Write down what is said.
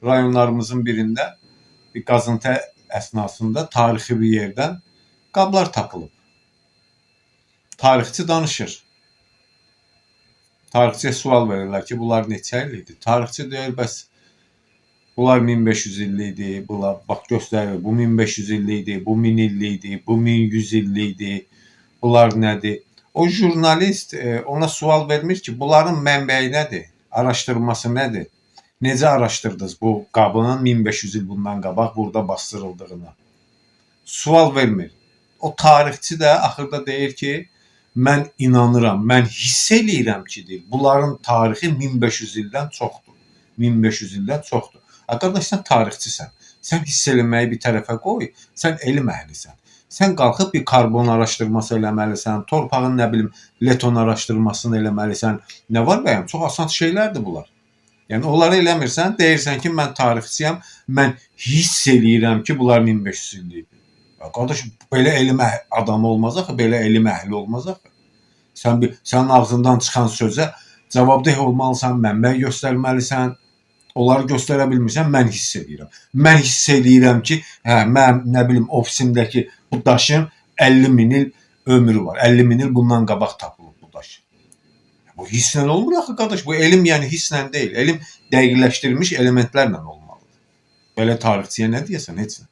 rayonlarımızın birində bir qazıntı əsnasında tarixi bir yerdən qablar tapılıb. Tarixçi danışır. Tarixçiyə sual verirlər ki, bunlar neçə il idi? Tarixçi deyir, bəs bunlar 1500 illik idi, bunlar bax göstərir, bu 1500 illik idi, bu 1000 illik idi, bu 1100 illik idi. Bunlar nədir? O jurnalist ona sual vermir ki, bunların mənbəyi nədir? Araşdırması nədir? Necə araşdırdınız bu qabın 1500 il bundan qabaq burada bastırıldığını? Sual vermir. O tarixçi də axırda deyir ki, mən inanıram, mən hiss eləyirəm ki, deyir, bunların tarixi 1500 ildən çoxdur. 1500 ildən çoxdur. Qardaş, sən tarixçisən. Sən hiss eləməyi bir tərəfə qoy, sən elm əhlisən. Sən qalxıb bir karbon araşdırması eləməlisən, torpağın nə bilim leton araşdırmasını eləməlisən. Nə var bəyəm? Çox asan şeylərdir bunlar. Yəni onları eləmirsən, deyirsən ki, mən tarixçiyəm, mən hiss eləyirəm ki, bunlar 1500 illikdir. Qardaş, belə elm adamı olmaz axı, belə elm əhli olmaz axı. Sənin ağzından çıxan sözə cavabdeh olmalısan, mənbə göstərməlisən. Onları göstərə bilmirsən, mən hiss edirəm. Mən hiss edirəm ki, mən nə bilim ofisimdəki bu daşın 50.000 il ömrü var. 50.000 il bundan qabaq tapılıb bu daş. Bu hisslə olmur axı qardaş. Bu elm yəni hisslə deyil. Elm dəqiqləşdirilmiş elementlərlə olmalıdır. Belə tarixçiyə nə deyəsən, heç nə.